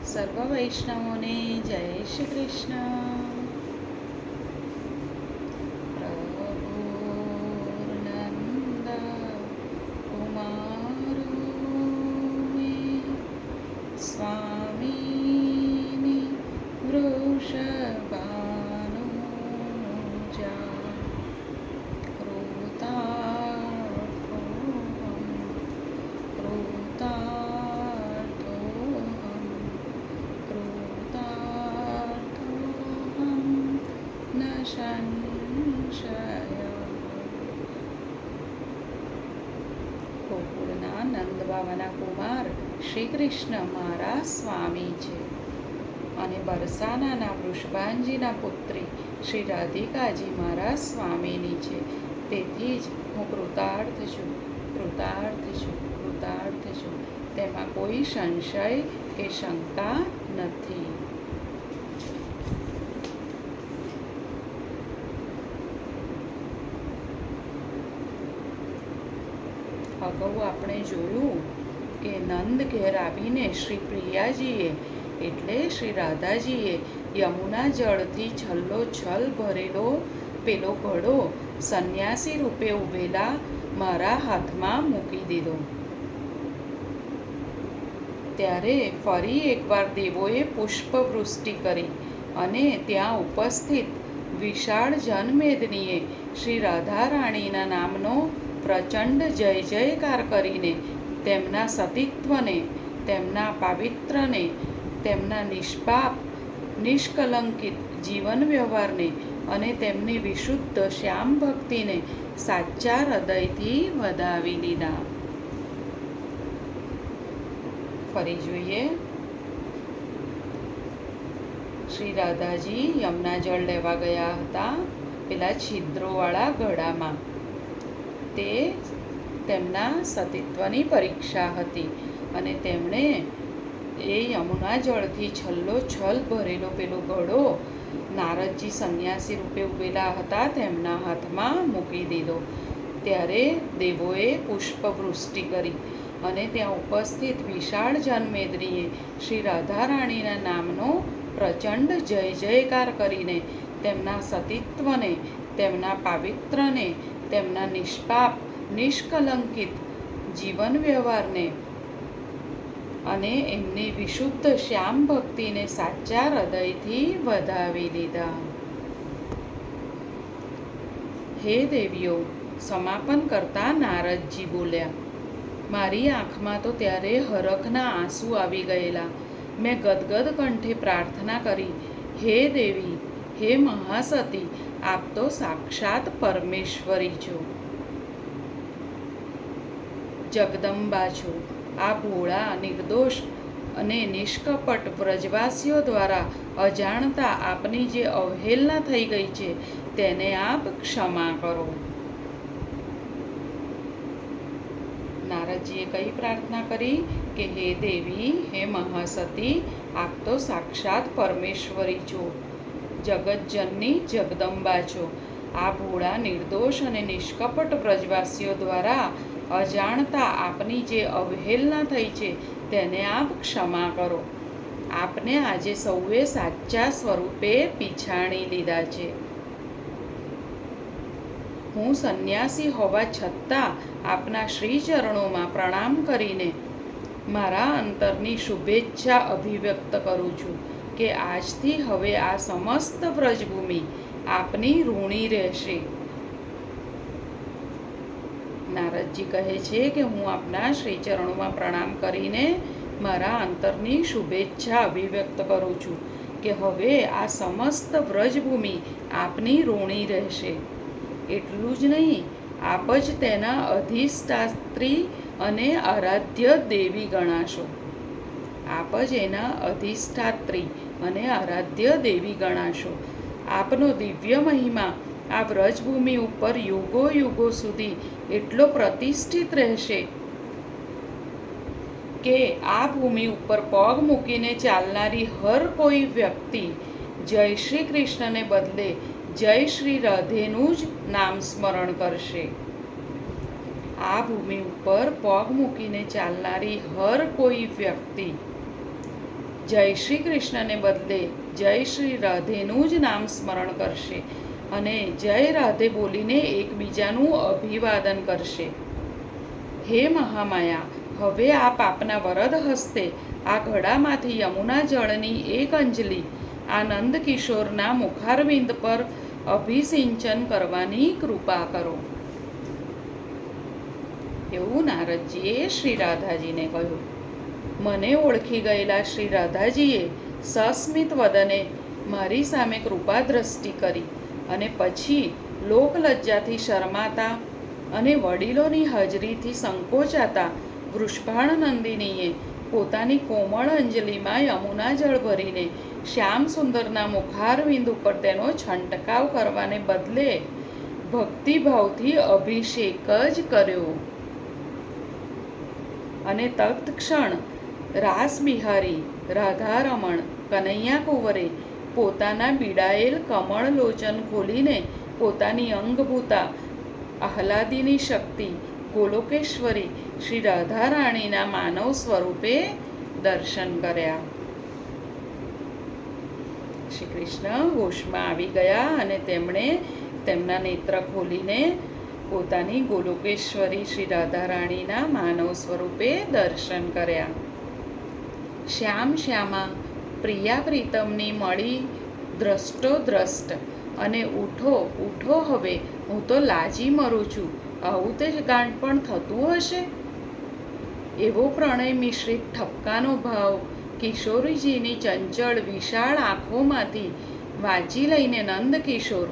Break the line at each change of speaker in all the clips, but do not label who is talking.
સર્વ વૈષ્ણવોને જય શ્રી કૃષ્ણ. પ્રભુર્નંદ કુમારો મે સ્વામીની વૃષભાનુજા ગોકુળના નંદ બાવાના કુમાર શ્રી કૃષ્ણ મારા સ્વામી છે અને બરસાનાના વૃષભાંજીના પુત્રી શ્રી રાધિકાજી મારા સ્વામીની છે. તેથી જ હું કૃતાર્થ છું, કૃતાર્થ છું, કૃતાર્થ છું. તેમાં કોઈ સંશય કે શંકા નથી. અગાઉ આપણે જોયું કે નંદ ઘેર આવીને શ્રી પ્રિયાજીએ એટલે શ્રી રાધાજીએ યમુના જળથી છલ્લોછલ ભરેલો પેલો ઘડો સંન્યાસી રૂપે ઊભેલા મારા હાથમાં મૂકી દીધો. ત્યારે ફરી એકવાર દેવોએ પુષ્પવૃષ્ટિ કરી અને ત્યાં ઉપસ્થિત વિશાળ જનમેદનીએ શ્રી રાધારાણીના નામનો પ્રચંડ જય જયકાર કરીને તેમના સતીત્વને, તેમના પાવિત્રને, તેમના નિષ્પાપ નિષ્કલંકિત જીવન વ્યવહારને અને તેમની વિશુદ્ધ શ્યામ ભક્તિને સાચા હૃદયથી વધાવી લીધા. ફરી જોઈએ. શ્રી રાધાજી યમુના જળ લેવા ગયા હતા પેલા છિદ્રોવાળા ઘડામાં. તે તેમના સતીત્વની પરીક્ષા હતી અને તેમણે એ યમુના જળથી છલ્લોછલ ભરેલો પેલો ઘડો નારદજી સંન્યાસી રૂપે ઊભેલા હતા તેમના હાથમાં મૂકી દીધો. ત્યારે દેવોએ પુષ્પવૃષ્ટિ કરી અને ત્યાં ઉપસ્થિત વિશાળ જનમેદનીએ શ્રી રાધારાણીના નામનો પ્રચંડ જય જયકાર કરીને તેમના સતીત્વને, તેમના પાવિત્રને, તેમના નિષ્પાપ નિષ્કલંકિત જીવન વ્યવહારને અને એમની વિશુદ્ધ શ્યામ ભક્તિને સાચા હૃદયથી વધાવી લીધા. હે દેવીઓ, સમાપન કરતા નારદજી બોલ્યા, મારી આંખમાં તો ત્યારે હરખના આંસુ આવી ગયેલા. મેં ગદગદ કંઠે પ્રાર્થના કરી, હે દેવી, હે મહાસતી, આપ તો સાક્ષાત પરમેશ્વરી છો, જગદંબા છો. આ ભોળા, નિર્દોષ અને નિષ્કપટ વ્રજવાસીઓ દ્વારા અજાણતા આપની જે અવહેલના થઈ ગઈ છે તેને આપ ક્ષમા કરો. નારદજીએ કઈ પ્રાર્થના કરી કે હે દેવી, હે મહાસતી, આપ તો સાક્ષાત પરમેશ્વરી છો, જગતજનની જગદંબા છો. આ ભોળા, નિર્દોષ અને નિષ્કપટ વ્રજવાસીઓ દ્વારા અજાણતા આપની જે અવહેલના થઈ છે તેને આપ ક્ષમા કરો. આપને આજે સૌએ સાચા સ્વરૂપે પીછાણી લીધા છે. હું સંન્યાસી હોવા છતાં આપના શ્રી ચરણોમાં પ્રણામ કરીને મારા અંતરની શુભેચ્છા અભિવ્યક્ત કરું છું કે આજથી હવે આ સમસ્ત વ્રજભૂમિ આપની ઋણી રહેશે. નારદજી કહે છે કે હું આપના શ્રી ચરણોમાં પ્રણામ કરીને મારા અંતરની શુભેચ્છા અભિવ્યક્ત કરું છું કે હવે આ સમસ્ત વ્રજભૂમિ આપની ઋણી રહેશે. એટલું જ નહીં, આપ જ તેના અધિષ્ઠાત્રી અને આરાધ્ય દેવી ગણાશો. આપ જ એના અધિષ્ઠાત્રી અને આરાધ્ય દેવી ગણાશો. આપનો દિવ્ય મહિમા આ વ્રજભૂમિ ઉપર યુગો યુગો સુધી એટલો પ્રતિષ્ઠિત રહેશે કે આ ભૂમિ ઉપર પગ મૂકીને ચાલનારી હર કોઈ વ્યક્તિ જય શ્રી કૃષ્ણને બદલે જય શ્રી રાધેનું જ નામ સ્મરણ કરશે. આ ભૂમિ ઉપર પગ મૂકીને ચાલનારી હર કોઈ વ્યક્તિ જય શ્રી કૃષ્ણને બદલે જય શ્રી રાધેનું જ નામ સ્મરણ કરશે અને જય રાધે બોલીને એકબીજાનું અભિવાદન કરશે. હે મહામાયા, હવે આ પાપના વરદ હસ્તે આ ઘડામાંથી યમુના જળની એક અંજલિ આ નંદકિશોરના મુખારવિંદ પર અભિસિંચન કરવાની કૃપા કરો. એવું નારદજીએ શ્રી રાધાજીને કહ્યું. મને ઓળખી ગયેલા શ્રી રાધાજીએ સસ્મિત વદને મારી સામે કૃપા દ્રષ્ટિ કરી અને પછી લોકલજ્જાથી શરમાતા અને વડીલોની હાજરીથી સંકોચાતા વૃષભાણનંદિનીએ પોતાની કોમળ અંજલિમાં યમુના જળ ભરીને શ્યામ સુંદરના મુખારવિંદ ઉપર તેનો છંટકાવ કરવાને બદલે ભક્તિભાવથી અભિષેક જ કર્યો. અને તત્ક્ષણ રાસબિહારી રાધારમણ કનૈયા કુંવરે પોતાના બીડાયેલ કમળ લોચન ખોલીને પોતાની અંગભૂતા આહલાદિની શક્તિ ગોલોકેશ્વરી શ્રી રાધારાણીના માનવ સ્વરૂપે દર્શન કર્યા. શ્રી કૃષ્ણ હોશમાં આવી ગયા અને તેમણે તેમના નેત્ર ખોલીને પોતાની ગોલોકેશ્વરી શ્રી રાધારાણીના માનવ સ્વરૂપે દર્શન કર્યા. શ્યામ શ્યામા પ્રિયા પ્રીતમની મળી દ્રષ્ટો દ્રષ્ટ અને ઉઠો ઉઠો, હવે હું તો લાજી મરું છું, આવું તે ગાંઠ પણ થતું હશે. એવો પ્રણય મિશ્રિત ઠપકાનો ભાવ કિશોરીજીની ચંચળ વિશાળ આંખોમાંથી વાંચી લઈને નંદકિશોર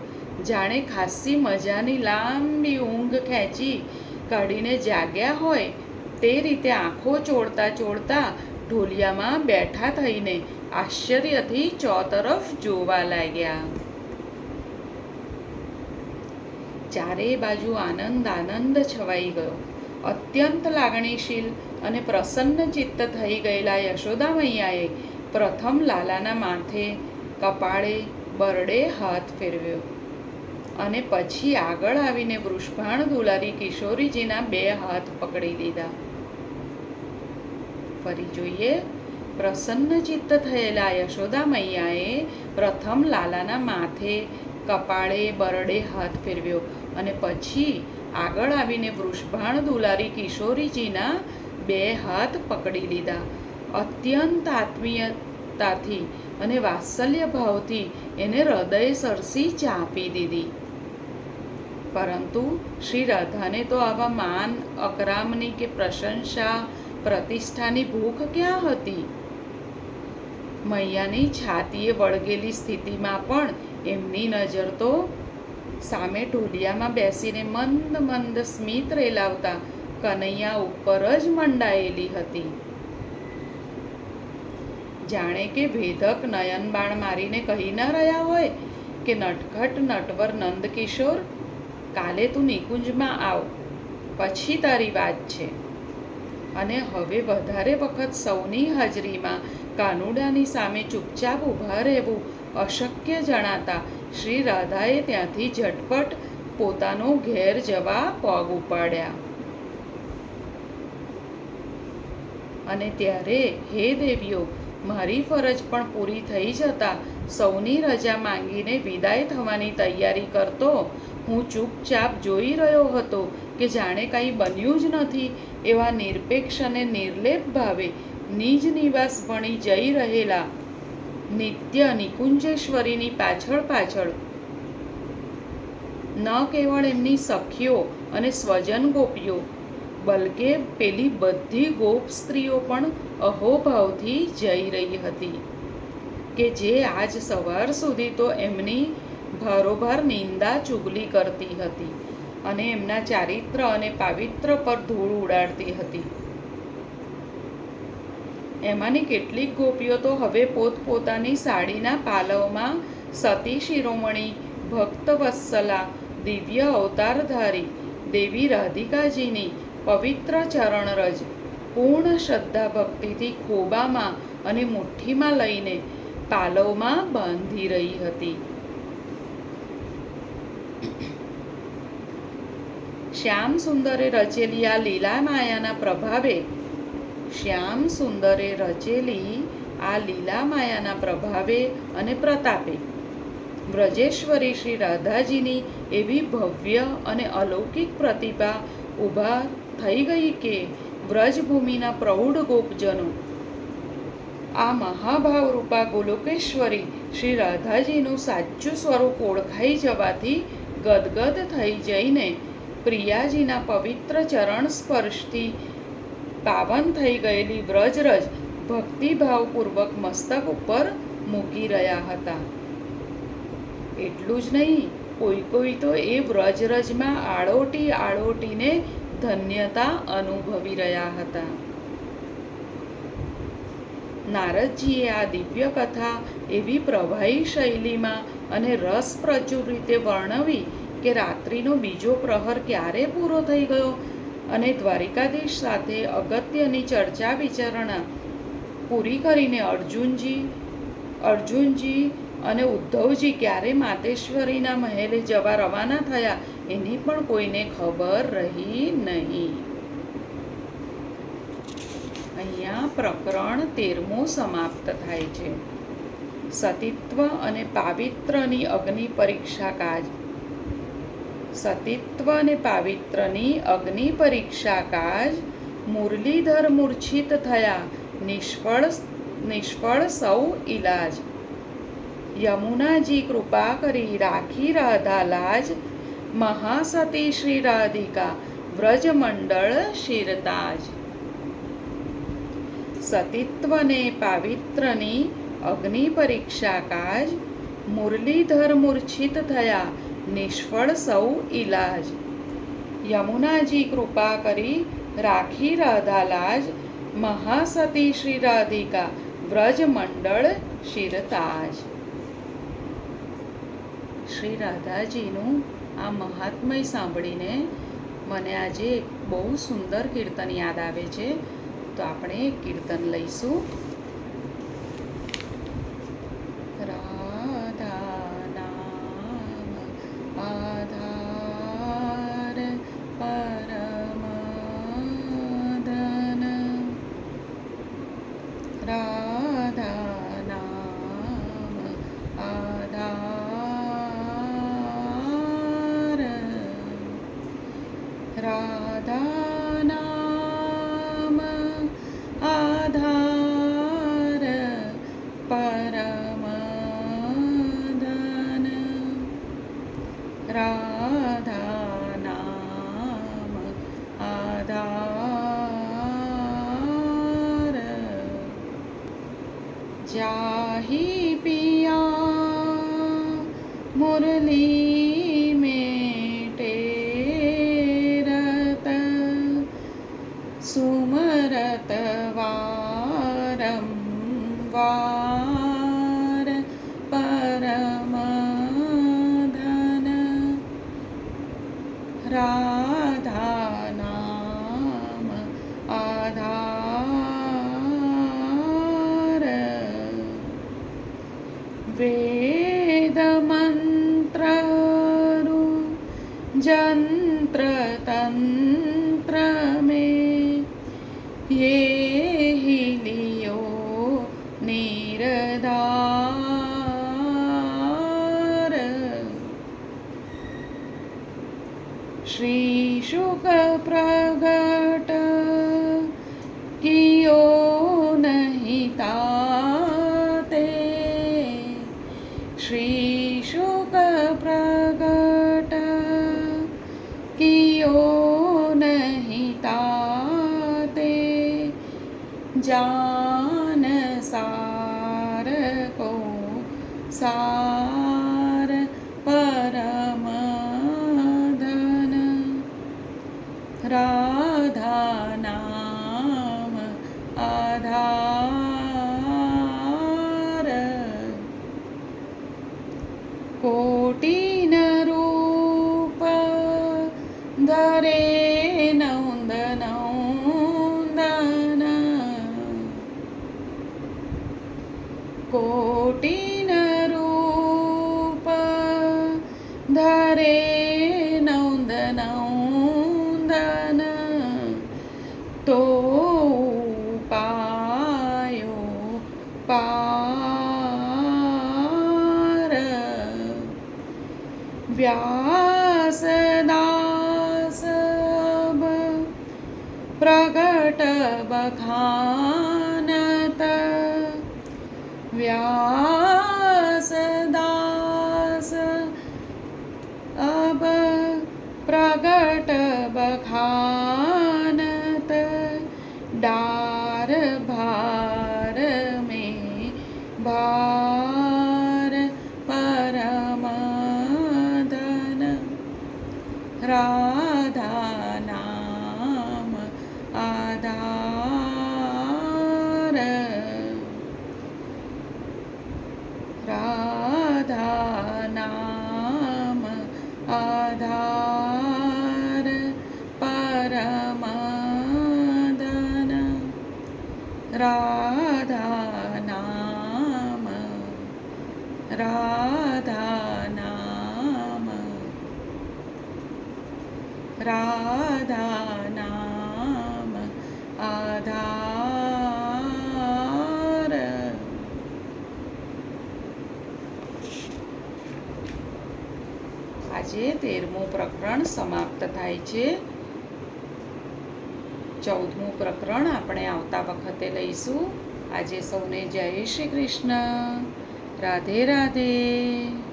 જાણે ખાસ્સી મજાની લાંબી ઊંઘ ખેંચી કાઢીને જાગ્યા હોય તે રીતે આંખો ચોળતા ચોળતા ઢોલિયામાં બેઠા થઈને આશ્ચર્યથી ચોતરફ જોવા લાગ્યા. ચારે બાજુ આનંદ આનંદ છવાઈ ગયો. અત્યંત લાગણીશીલ અને પ્રસન્ન ચિત્ત થઈ ગયેલા યશોદા મૈયાએ પ્રથમ લાલાના માથે કપાળે બરડે હાથ ફેરવ્યો અને પછી આગળ આવીને વૃષભાણ દુલારી કિશોરીજીના 2 હાથ પકડી લીધા. ફરી જોઈએ. પ્રસન્ન ચિત્ત થયેલા યશોદા મૈયાએ પ્રથમ લાલાના માથે કપાળે બરડે હાથ ફેરવ્યો અને પછી આગળ આવીને વૃષભાણ દુલારી કિશોરીજીના 2 હાથ પકડી લીધા. અત્યંત આત્મીયતાથી અને વાત્સલ્ય ભાવથી એને હૃદય સરસી ચાંપી દીધી. પરંતુ શ્રી રાધાને તો આવા માન અકરામની કે પ્રશંસા પ્રતિષ્ઠાની ભૂખ ક્યાં હતી. મૈયાની છાતીએ વળગેલી સ્થિતિમાં પણ એમની નજર તો સામે ઢોલિયામાં બેસીને મંદ મંદ સ્મિત રેલાવતા કનૈયા ઉપર જ મંડાયેલી હતી. જાણે કે ભેદક નયનબાણ મારીને કહી ન રહ્યા હોય કે નટખટ નટવર નંદકિશોર, કાલે તું નિકુંજમાં આવ, પછી તારી વાત છે. અને હવે વધારે વખત સૌની હાજરીમાં કાનુડાની સામે ચૂપચાપ ઊભા રહેવું અશક્ય જણાતા શ્રી રાધાએ ત્યાંથી ઝટપટ પોતાનો ઘેર જવા પગ ઉપાડ્યા. અને ત્યારે હે દેવીઓ, મારી ફરજ પણ પૂરી થઈ જતાં સૌની રજા માંગીને વિદાય થવાની તૈયારી કરતો હું ચૂપચાપ જોઈ રહ્યો હતો કે જાણે કાંઈ બન્યું જ નથી એવા નિરપેક્ષ અને નિર્લેપ ભાવે નિજ નિવાસ ભણી જઈ રહેલા નિત્ય નિકુંજેશ્વરીની પાછળ પાછળ ન કેવળ એમની સખીઓ અને સ્વજન ગોપીઓ, બલકે પેલી બધી ગોપ સ્ત્રીઓ પણ અહોભાવથી જઈ રહી હતી કે જે આજ સવાર સુધી તો એમની ભારોભાર નિંદા ચુગલી કરતી હતી અને એમના ચારિત્ર અને પાવિત્ર પર ધૂળ ઉડાડતી હતી. એમાંની કેટલીક ગોપીઓ તો હવે પોતપોતાની સાડીના પાલવમાં સતી શિરોમણી ભક્તવત્સલા દિવ્ય અવતારધારી દેવી રાધિકાજીની પવિત્ર ચરણરજ પૂર્ણ શ્રદ્ધા ભક્તિથી ખોબામાં અને મુઠ્ઠીમાં લઈને પાલવમાં બાંધી રહી હતી. શ્યામ સુંદરે રચેલી આ લીલા માયાના પ્રભાવે શ્યામ સુંદરે રચેલી આ લીલા માયાના પ્રભાવે અને પ્રતાપે વ્રજેશ્વરી શ્રી રાધાજીની એવી ભવ્ય અને અલૌકિક પ્રતિભા ઊભા થઈ ગઈ કે વ્રજભૂમિના પ્રૌઢ ગોપજનો આ મહાભાવરૂપા ગોલોકેશ્વરી શ્રી રાધાજીનું સાચું સ્વરૂપ ઓળખાઈ જવાથી ગદગદ થઈ જઈને પ્રિયાજીના પવિત્ર ચરણ સ્પર્શથી પાવન થઈ ગયેલી વ્રજરજ ભક્તિભાવપૂર્વક મસ્તક ઉપર મૂકી રહ્યા હતા. એટલું જ નહીં, કોઈ તો એ વ્રજરજમાં આળોટીને ધન્યતા અનુભવી રહ્યા હતા. નારદજીએ આ દિવ્ય કથા એવી પ્રવાહી શૈલીમાં અને રસપ્રચુર રીતે વર્ણવી કે રાત્રિનો બીજો પ્રહર ક્યારે પૂરો થઈ ગયો અને દ્વારિકાધીશ સાથે અગત્યની ચર્ચા વિચારણા પૂરી કરીને અર્જુનજી અને ઉદ્ધવજી ક્યારે માતેશ્વરીના મહેલે જવા રવાના થયા એની પણ કોઈને ખબર રહી નહીં. અહીંયા પ્રકરણ 13મું સમાપ્ત થાય છે. સતીત્વ અને પાવિત્રની અગ્નિ પરીક્ષા કાજ. સતીત્વ અને પાવિત્રની અગ્નિ પરીક્ષા કાજ મુરલીધર મૂર્છિત થયા, નિષ્ફળ સૌ ઈલાજ. યમુનાજી કૃપા કરી રાખી રાધા લાજ, મહાસતી શ્રી રાધિકા વ્રજમંડળ શિરતાજ. સતીત્વને પાવિત્રની અગ્નિ પરીક્ષા કાજ મુરલીધર મૂર્છિત થયા, નિષ્ફળ સૌ ઈલાજ. યમુનાજી કૃપા કરી રાખી રાધા લાજ, મહાસતી શ્રી રાધિકા વ્રજમંડળ શિરતાજ. શ્રી રાધાજીનું આ મહાત્મય સાંભળીને મને આજે બહુ સુંદર કીર્તન યાદ આવે છે. તો આપણે કીર્તન લઈશું. રાધા નામ આધાર પરમાધન, રાધા નામ આધાર, રાધા નામ આધાર પરમાધન, રાધા નામ આધાર. જાહી પિયા મુરલી મેટે રત, સુમરત વારંવાર પરમાધન, રાધા નામ આધાર. વેદ મંત્ર જંત્ર તંત્ર में ये ही लियो निरधार. श्री शुक प्रगट कियो नहीं ताते, श्री शुक प्रगट कियो नहीं ताते, जान सार को सार परमाधन, राधा नाम आधार. कोटिन रूप धरे नौंदन कोटिन रूप धरे नौंदन तो पायो ડાર વ્યાસદાસ પ્રગટ બખાનત વ્યાસદાસ અબ પ્રગટ બખાનત ડાર ભાર में ભાર પરમાધન રાધા નામ આધાર રાધા નામ આધાર પરમાધન રાધા નામ રાધા નામ રાધા નામ આધાર. આજે 13મું પ્રકરણ સમાપ્ત થાય છે. 14મું પ્રકરણ આપણે આવતા વખતે લઈશું. આજે સૌને જય શ્રી કૃષ્ણ. રાધે રાધે.